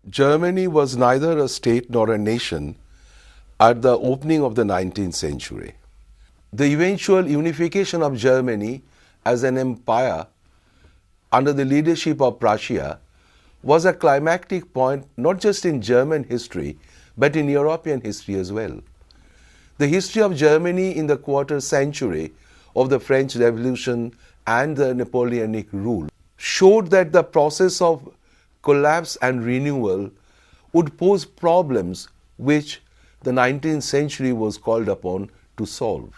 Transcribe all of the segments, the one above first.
Germany was neither a state nor a nation at the opening of the 19th century. The eventual unification of Germany as an empire under the leadership of Prussia was a climactic point not just in German history but in European history as well. The history of Germany in the quarter century of the French Revolution and the Napoleonic rule showed that the process of collapse and renewal would pose problems which the 19th century was called upon to solve.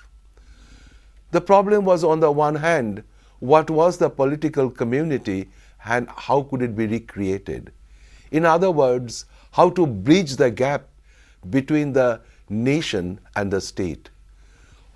The problem was, on the one hand, what was the political community and how could it be recreated? In other words, how to bridge the gap between the nation and the state.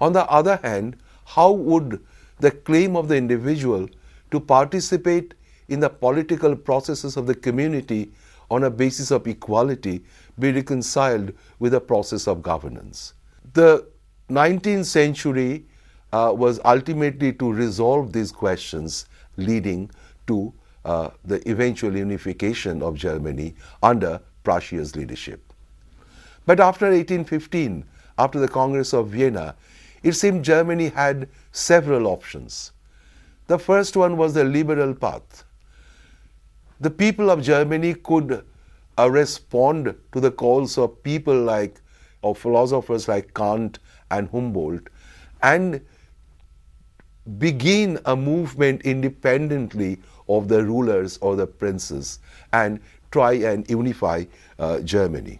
On the other hand, how would the claim of the individual to participate in the political processes of the community on a basis of equality be reconciled with the process of governance? The 19th century was ultimately to resolve these questions, leading to the eventual unification of Germany under Prussia's leadership. But after 1815, after the Congress of Vienna, it seemed Germany had several options. The first one was the liberal path. The people of Germany could respond to the calls of of philosophers like Kant and Humboldt and begin a movement independently of the rulers or the princes and try and unify Germany.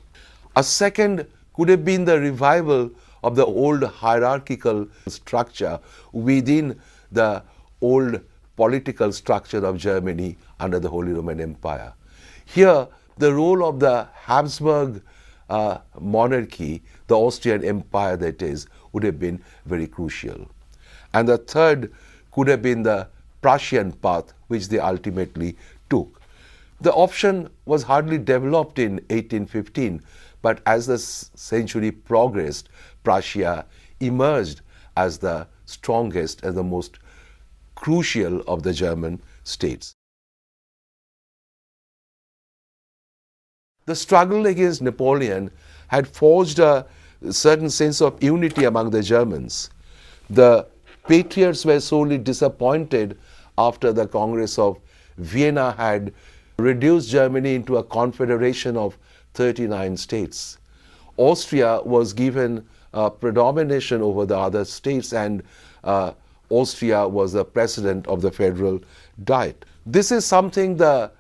A second could have been the revival of the old hierarchical structure within the old political structure of Germany under the Holy Roman Empire. Here, the role of the Habsburg monarchy, the Austrian Empire that is, would have been very crucial. And the third could have been the Prussian path, which they ultimately took. The option was hardly developed in 1815, but as the century progressed, Prussia emerged as the strongest and the most crucial of the German states. The struggle against Napoleon had forged a certain sense of unity among the Germans. The patriots were sorely disappointed after the Congress of Vienna had reduced Germany into a confederation of 39 states. Austria was given predomination over the other states, and Austria was the president of the Federal Diet. This is something the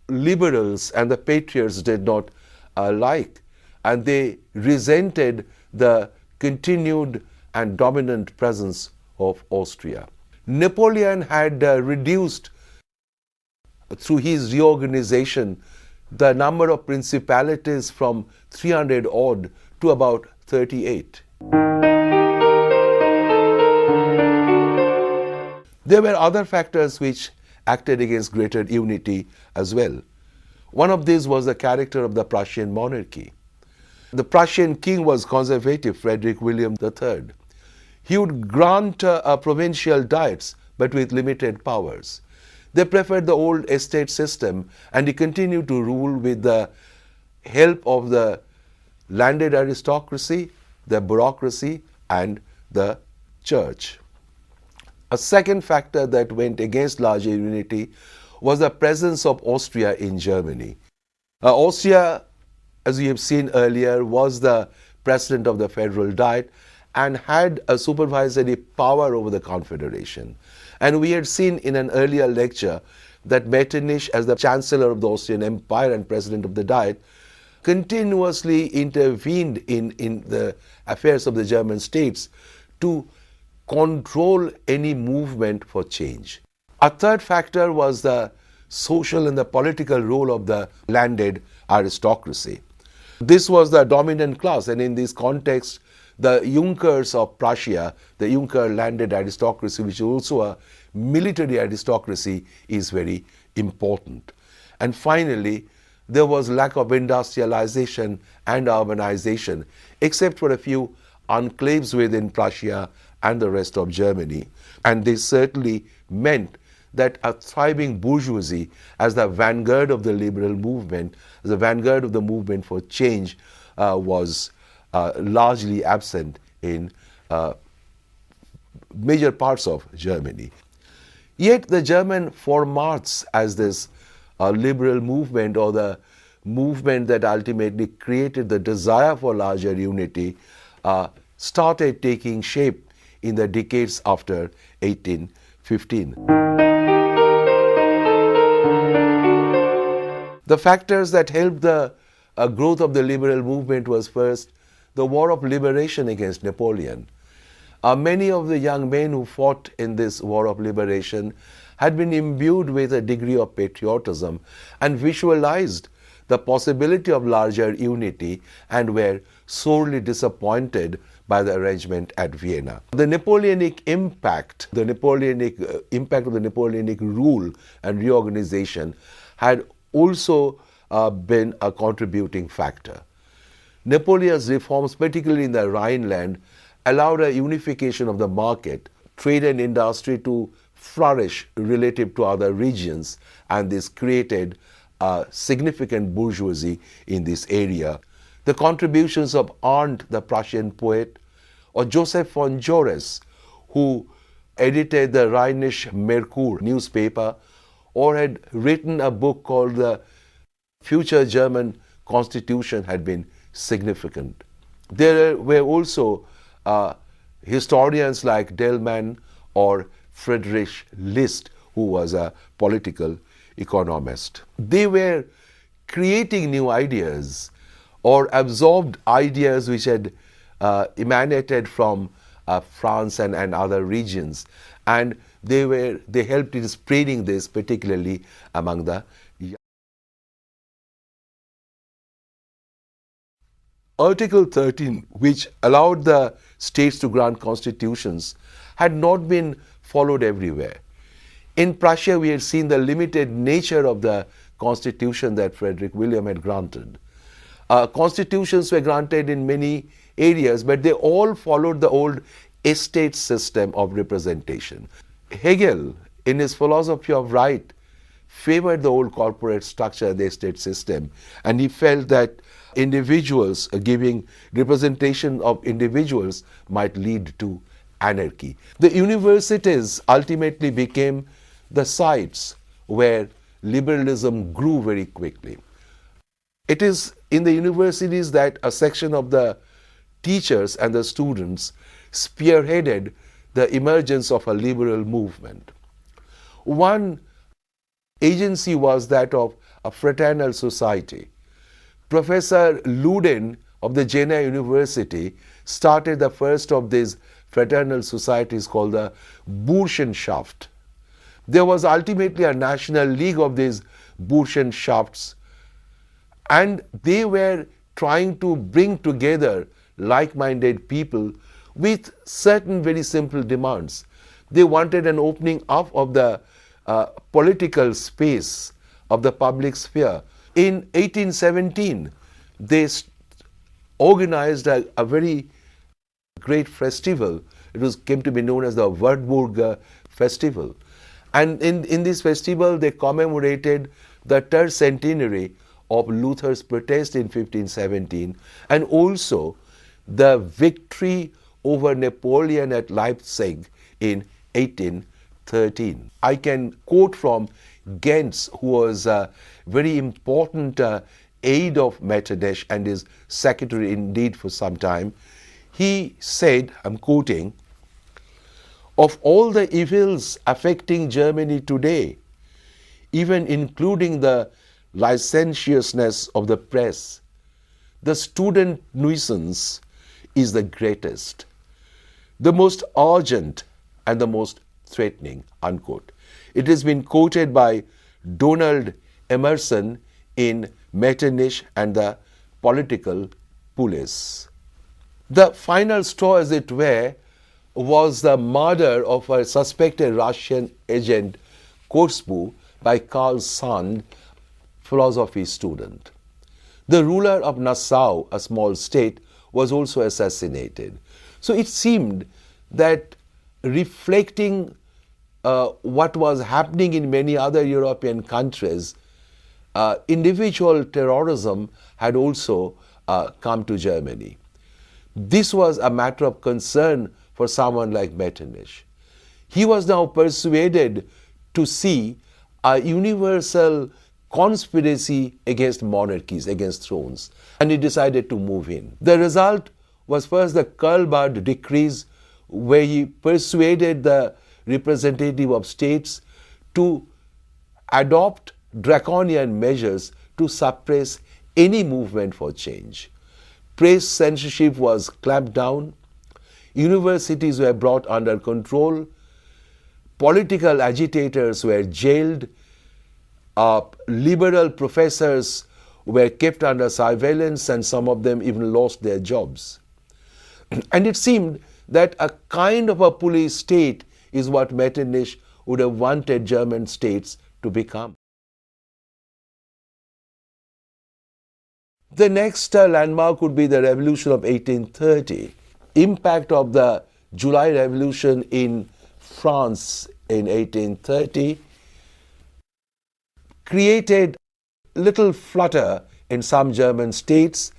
liberals and the patriots did not like, and they resented the continued and dominant presence of Austria. Napoleon had reduced, through his reorganization, the number of principalities from 300 odd to about 38. There were other factors which acted against greater unity as well. One of these was the character of the Prussian monarchy. The Prussian king was conservative, Frederick William III. He would grant provincial diets, but with limited powers. They preferred the old estate system, and he continued to rule with the help of the landed aristocracy, the bureaucracy, and the church. A second factor that went against larger unity was the presence of Austria in Germany. Austria, as we have seen earlier, was the president of the Federal Diet and had a supervisory power over the Confederation. And we had seen in an earlier lecture that Metternich, as the Chancellor of the Austrian Empire and President of the Diet, continuously intervened in the affairs of the German states to control any movement for change. A third factor was the social and the political role of the landed aristocracy. This was the dominant class, and in this context, the Junkers of Prussia, the Junker landed aristocracy, which is also a military aristocracy, is very important. And finally, there was lack of industrialization and urbanization, except for a few enclaves within Prussia and the rest of Germany. And this certainly meant that a thriving bourgeoisie as the vanguard of the liberal movement, as the vanguard of the movement for change, was largely absent in major parts of Germany. Yet the German formats as this liberal movement, or the movement that ultimately created the desire for larger unity, started taking shape in the decades after 1815. The factors that helped the growth of the liberal movement was first the War of Liberation against Napoleon. Many of the young men who fought in this War of Liberation had been imbued with a degree of patriotism and visualized the possibility of larger unity, and were sorely disappointed by the arrangement at Vienna. The Napoleonic impact, of the Napoleonic rule and reorganization had also been a contributing factor. Napoleon's reforms, particularly in the Rhineland, allowed a unification of the market, trade and industry to flourish relative to other regions, and this created a significant bourgeoisie in this area. The contributions of Arndt, the Prussian poet, or Joseph von Jores, who edited the Rheinische Merkur newspaper, or had written a book called The Future German Constitution, had been significant. There were also historians like Dellmann or Friedrich List, who was a political economist. They were creating new ideas or absorbed ideas which had emanated from France and other regions, and they helped in spreading this, particularly among the young. Article 13, which allowed the states to grant constitutions, had not been followed everywhere. In Prussia, we had seen the limited nature of the constitution that Frederick William had granted. Constitutions were granted in many areas, but they all followed the old estate system of representation. Hegel, in his philosophy of right, favored the old corporate structure, the estate system, and he felt that individuals, giving representation of individuals, might lead to anarchy. The universities ultimately became the sites where liberalism grew very quickly. It is in the universities that a section of the teachers and the students spearheaded the emergence of a liberal movement. One agency was that of a fraternal society. Professor Luden of the Jena University started the first of these fraternal societies called the Burschenschaft. There was ultimately a national league of these Burschenschafts, and they were trying to bring together like-minded people with certain very simple demands. They wanted an opening up of the political space of the public sphere. In 1817, they organized a very great festival. It came to be known as the Wartburg Festival. And in this festival, they commemorated the tercentenary of Luther's protest in 1517, and also the victory over Napoleon at Leipzig in 1813. I can quote from Gentz, who was a very important aide of Metternich and his secretary indeed for some time. He said, I'm quoting, "Of all the evils affecting Germany today, even including the licentiousness of the press, the student nuisance is the greatest, the most urgent and the most threatening," unquote. It has been quoted by Donald Emerson in Metternich and the Political Police. The final straw, as it were, was the murder of a suspected Russian agent, Kotzebue, by Karl Sand, philosophy student. The ruler of Nassau, a small state, was also assassinated. So it seemed that reflecting what was happening in many other European countries, individual terrorism had also come to Germany. This was a matter of concern for someone like Metternich. He was now persuaded to see a universal conspiracy against monarchies, against thrones, and he decided to move in. The result was first the Karlbad decrees, where he persuaded the representative of states to adopt draconian measures to suppress any movement for change. Press censorship was clamped down, universities were brought under control, political agitators were jailed, liberal professors were kept under surveillance, and some of them even lost their jobs. And it seemed that a kind of a police state is what Metternich would have wanted German states to become. The next landmark would be the Revolution of 1830. Impact of the July Revolution in France in 1830 created little flutter in some German states.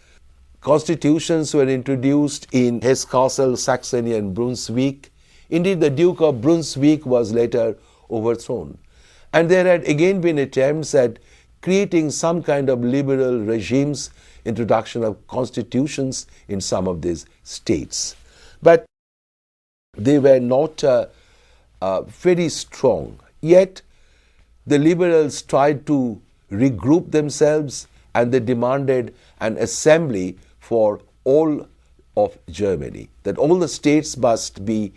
Constitutions were introduced in Hesse-Kassel, Saxony and Brunswick. Indeed, the Duke of Brunswick was later overthrown. And there had again been attempts at creating some kind of liberal regimes, introduction of constitutions in some of these states. But they were not very strong. Yet, the liberals tried to regroup themselves and they demanded an assembly for all of Germany, that all the states must be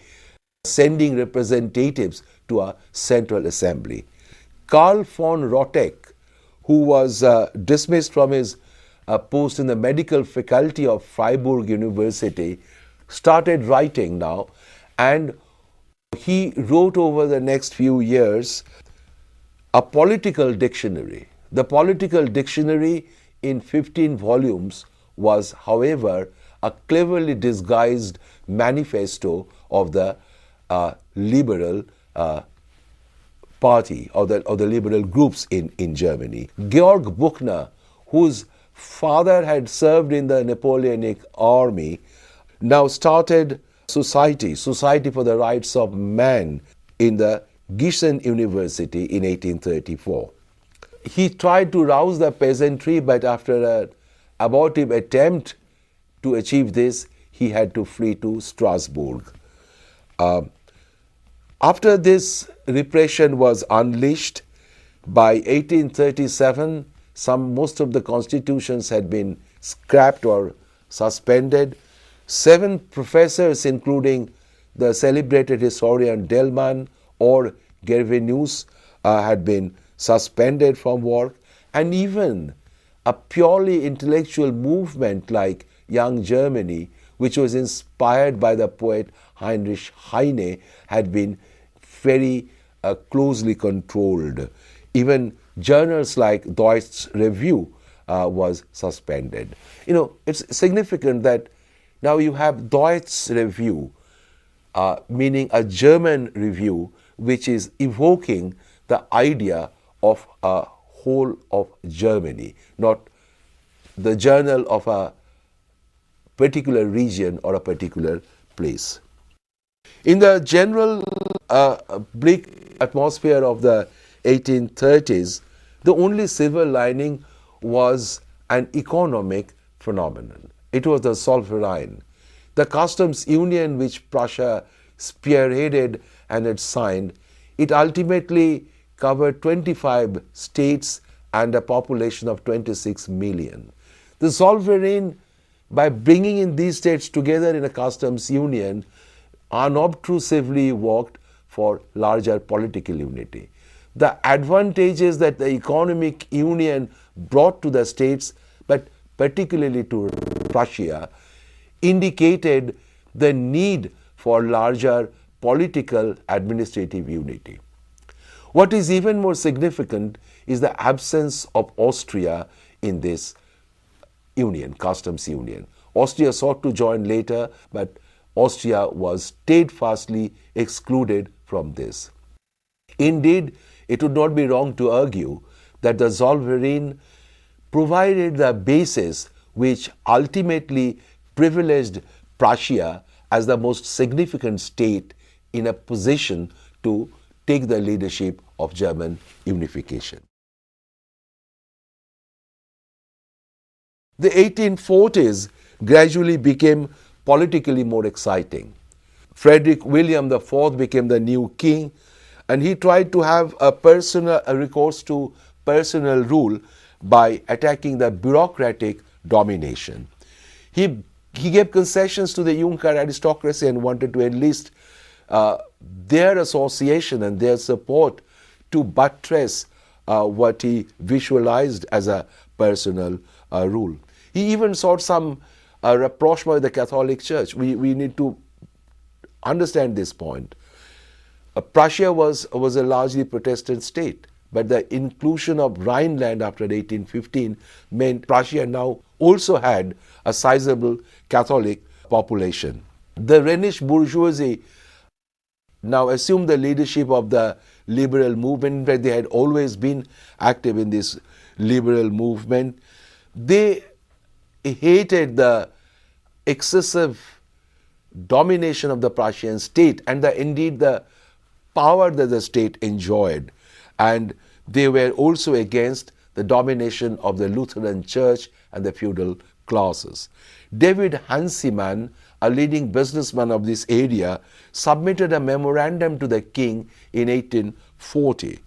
sending representatives to a central assembly. Karl von Rotteck, who was dismissed from his post in the medical faculty of Freiburg University, started writing now, and he wrote over the next few years a political dictionary. The political dictionary in 15 volumes was, however, a cleverly disguised manifesto of the liberal party or the liberal groups in Germany. Georg Buchner, whose father had served in the Napoleonic army, now started Society for the Rights of Man in the Gießen University in 1834. He tried to rouse the peasantry, but after an abortive attempt to achieve this, he had to flee to Strasbourg. After this repression was unleashed, by 1837, most of the constitutions had been scrapped or suspended. 7 professors, including the celebrated historian Dellmann or Gervinus, had been suspended from work, and even a purely intellectual movement like Young Germany, which was inspired by the poet Heinrich Heine, had been very closely controlled. Even journals like Deutsches Review was suspended. It's significant that now you have Deutsches Review, meaning a German review, which is evoking the idea of a whole of Germany, not the journal of a particular region or a particular place. In the general bleak atmosphere of the 1830s, the only silver lining was an economic phenomenon. It was the Zollverein, the customs union which Prussia spearheaded and had signed. It ultimately covered 25 states and a population of 26 million. The Zollverein, by bringing in these states together in a customs union, unobtrusively worked for larger political unity. The advantages that the economic union brought to the states, but particularly to Prussia, indicated the need for larger political administrative unity. What is even more significant is the absence of Austria in this union, customs union. Austria sought to join later, but Austria was steadfastly excluded from this. Indeed, it would not be wrong to argue that the Zollverein provided the basis which ultimately privileged Prussia as the most significant state in a position to take the leadership of German unification. The 1840s gradually became politically more exciting. Frederick William IV became the new king, and he tried to have a recourse to personal rule by attacking the bureaucratic domination. He gave concessions to the Junker aristocracy and wanted to enlist their association and their support to buttress what he visualized as a personal rule. He even sought some rapprochement with the Catholic Church. We need to understand this point. Prussia was a largely Protestant state, but the inclusion of Rhineland after 1815 meant Prussia now also had a sizable Catholic population. The Rhenish bourgeoisie now assumed the leadership of the liberal movement. In fact, they had always been active in this liberal movement. They hated the excessive domination of the Prussian state and indeed the power that the state enjoyed. And they were also against the domination of the Lutheran Church and the feudal classes. David Hansemann, a leading businessman of this area, submitted a memorandum to the king in 1840.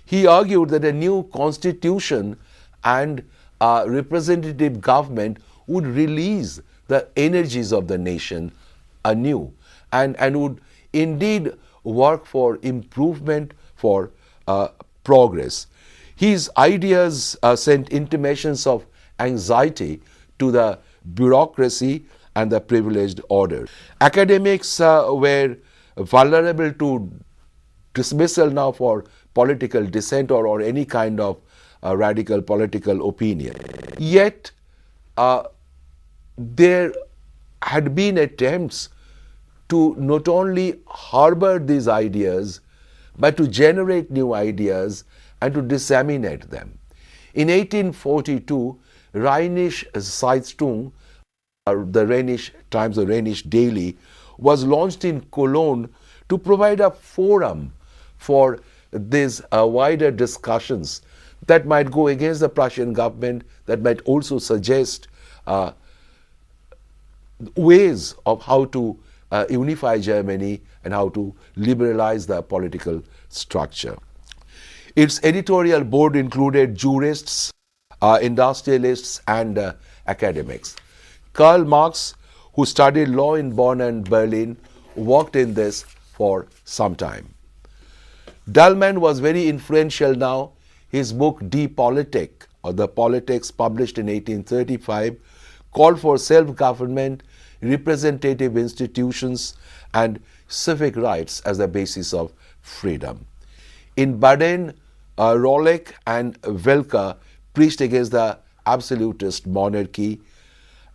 He argued that a new constitution and a representative government would release the energies of the nation anew and would indeed work for improvement, for progress. His ideas sent intimations of anxiety to the bureaucracy and the privileged order. Academics were vulnerable to dismissal now for political dissent or any kind of radical political opinion. Yet, there had been attempts to not only harbor these ideas, but to generate new ideas and to disseminate them. In 1842, Rheinische Zeitung, the Rhenish Times, the Rhenish Daily, was launched in Cologne to provide a forum for these wider discussions that might go against the Prussian government, that might also suggest ways of how to unify Germany and how to liberalize the political structure. Its editorial board included jurists, industrialists, and academics. Karl Marx, who studied law in Bonn and Berlin, worked in this for some time. Dahlmann was very influential now. His book Die Politik, or The Politics, published in 1835, called for self-government, representative institutions, and civic rights as the basis of freedom. In Baden, Rollek and Welcker preached against the absolutist monarchy,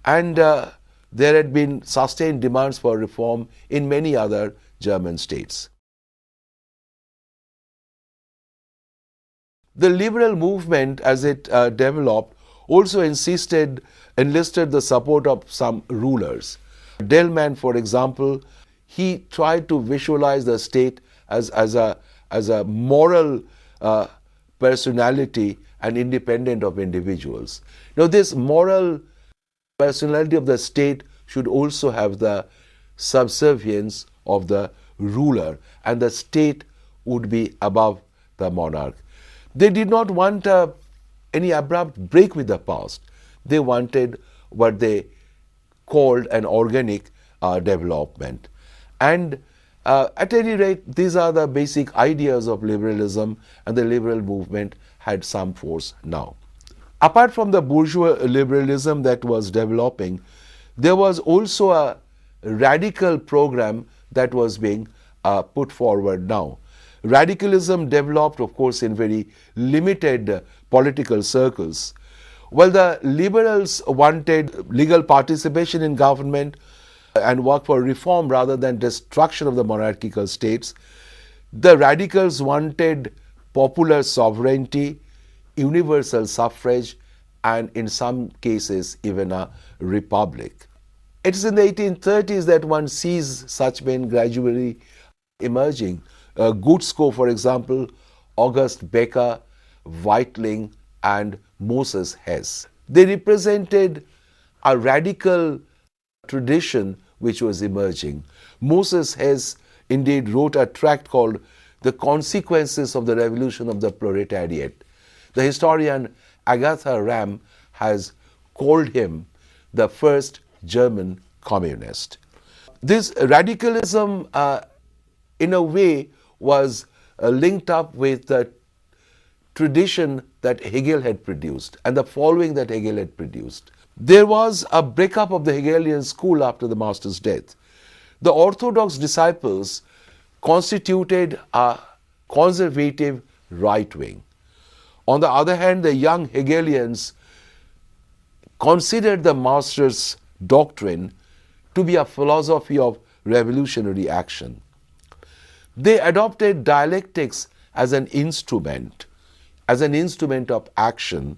and there had been sustained demands for reform in many other German states. The liberal movement, as it developed, also enlisted the support of some rulers. Dahlmann, for example, he tried to visualize the state as a moral personality and independent of individuals. Now, this moral personality of the state should also have the subservience of the ruler, and the state would be above the monarch. They did not want any abrupt break with the past. They wanted what they called an organic development. And at any rate, these are the basic ideas of liberalism, and the liberal movement had some force now. Apart from the bourgeois liberalism that was developing, there was also a radical program that was being put forward now. Radicalism developed, of course, in very limited political circles. While the liberals wanted legal participation in government and work for reform rather than destruction of the monarchical states, The radicals wanted popular sovereignty, universal suffrage, and in some cases even a republic. It is in the 1830s that one sees such men gradually emerging. Gutzko, for example, August Becker, Weitling, and Moses Hess. They represented a radical tradition which was emerging. Moses Hess indeed wrote a tract called The Consequences of the Revolution of the Proletariat. The historian Agatha Ram has called him the first German communist. This radicalism, in a way, was linked up with the tradition that Hegel had produced and the following that Hegel had produced. There was a breakup of the Hegelian school after the master's death. The orthodox disciples constituted a conservative right wing. On the other hand, the young Hegelians considered the master's doctrine to be a philosophy of revolutionary action. They adopted dialectics as an instrument of action,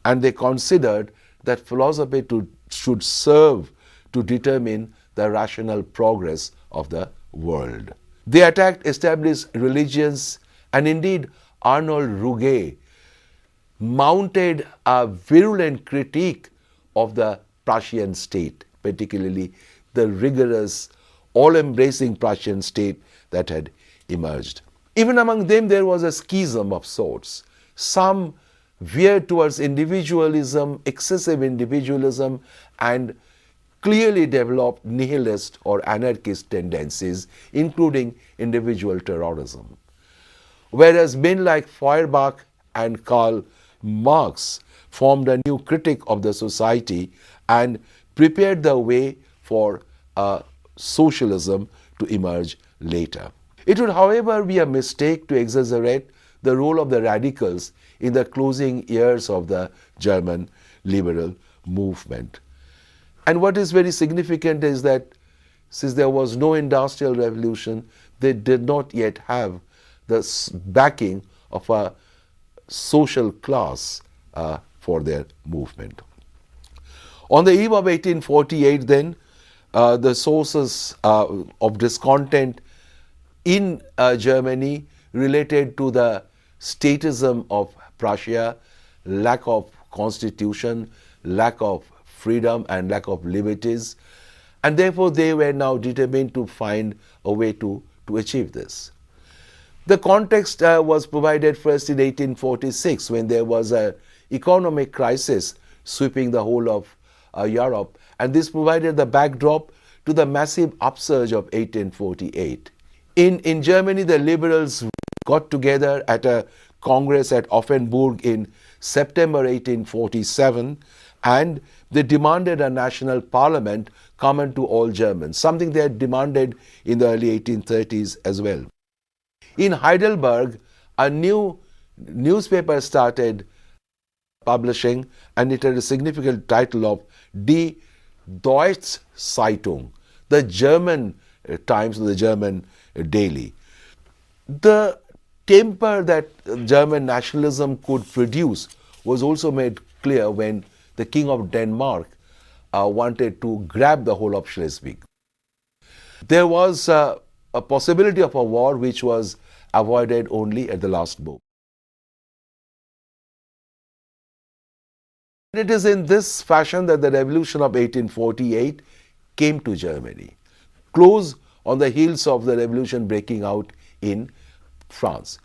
and they considered that philosophy should serve to determine the rational progress of the world. They attacked established religions, and indeed Arnold Ruge mounted a virulent critique of the Prussian state, particularly the rigorous, all-embracing Prussian state that had emerged. Even among them there was a schism of sorts. Some veered towards individualism, excessive individualism, and clearly developed nihilist or anarchist tendencies, including individual terrorism. Whereas men like Feuerbach and Karl Marx formed a new critique of the society and prepared the way for socialism to emerge later. It would, however, be a mistake to exaggerate the role of the radicals in the closing years of the German liberal movement. And what is very significant is that since there was no industrial revolution, they did not yet have the backing of a social class for their movement. On the eve of 1848 then, the sources of discontent in Germany related to the statism of Prussia, lack of constitution, lack of freedom and lack of liberties, and therefore they were now determined to find a way to achieve this. The context was provided first in 1846 when there was an economic crisis sweeping the whole of Europe, and this provided the backdrop to the massive upsurge of 1848. In Germany, the liberals got together at a congress at Offenburg in September 1847, and they demanded a national parliament common to all Germans, something they had demanded in the early 1830s as well. In Heidelberg, a new newspaper started publishing, and it had a significant title of Die Deutsche Zeitung, the German Times, the German daily. The temper that German nationalism could produce was also made clear when the King of Denmark wanted to grab the whole of Schleswig. There was a possibility of a war which was avoided only at the last moment. It is in this fashion that the revolution of 1848 came to Germany, close on the heels of the revolution breaking out in France.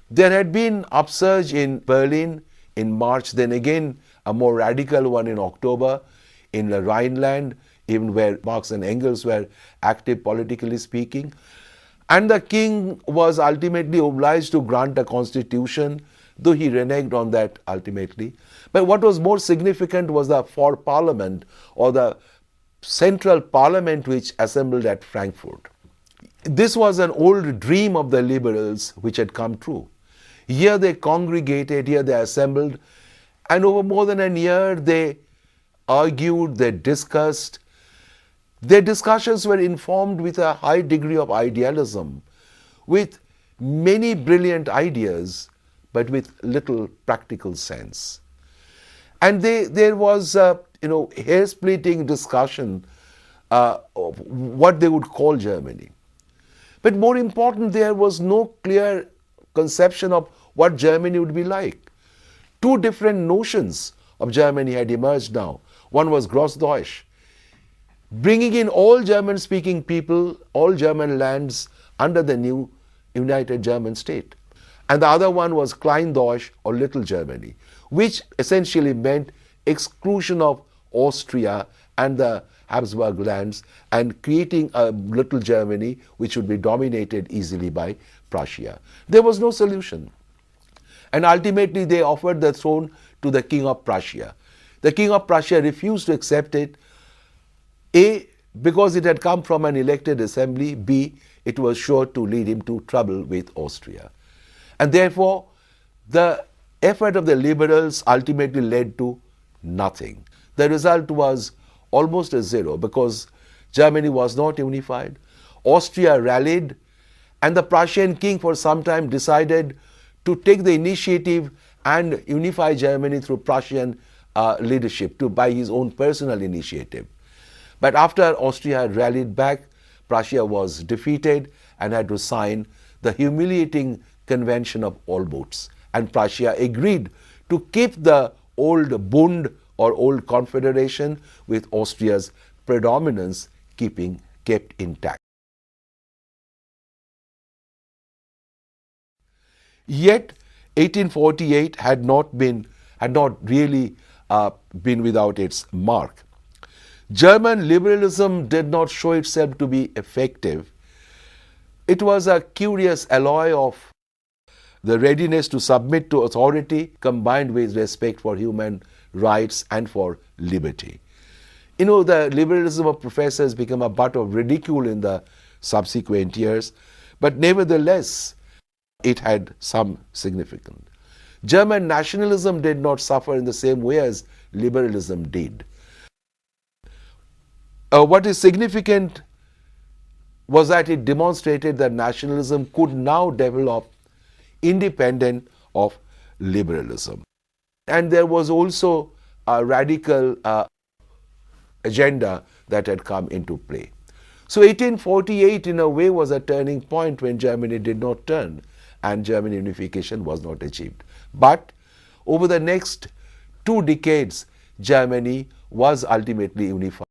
There had been upsurge in Berlin in March, then again a more radical one in October in the Rhineland, even where Marx and Engels were active politically speaking. And the king was ultimately obliged to grant a constitution, though he reneged on that ultimately. But what was more significant was the for parliament, or the central parliament which assembled at Frankfurt. This was an old dream of the liberals which had come true. Here they congregated, here they assembled, and over more than a year they argued, they discussed. Their discussions were informed with a high degree of idealism, with many brilliant ideas, but with little practical sense. And there was, hair-splitting discussion of what they would call Germany. But more important, there was no clear conception of what Germany would be like. Two different notions of Germany had emerged now. One was Grossdeutsch, bringing in all German-speaking people, all German lands under the new United German State. And the other one was Kleindeutsch, or Little Germany, which essentially meant exclusion of Austria and the Habsburg lands and creating a Little Germany which would be dominated easily by Prussia. There was no solution. And ultimately they offered the throne to the King of Prussia. The King of Prussia refused to accept it, A, because it had come from an elected assembly, B, it was sure to lead him to trouble with Austria. And therefore, the effort of the liberals ultimately led to nothing. The result was almost a zero because Germany was not unified. Austria rallied, and the Prussian king for some time decided to take the initiative and unify Germany through Prussian leadership by his own personal initiative. But after Austria had rallied back, Prussia was defeated and had to sign the humiliating Convention of Olmütz. And Prussia agreed to keep the old Bund or old confederation with Austria's predominance kept intact. Yet 1848 had not really been without its mark. German liberalism did not show itself to be effective. It was a curious alloy of the readiness to submit to authority combined with respect for human rights and for liberty. The liberalism of professors became a butt of ridicule in the subsequent years, but nevertheless, it had some significance. German nationalism did not suffer in the same way as liberalism did. What is significant was that it demonstrated that nationalism could now develop independent of liberalism. And there was also a radical agenda that had come into play. So 1848 in a way was a turning point when Germany did not turn and German unification was not achieved. But over the next 2 decades, Germany was ultimately unified.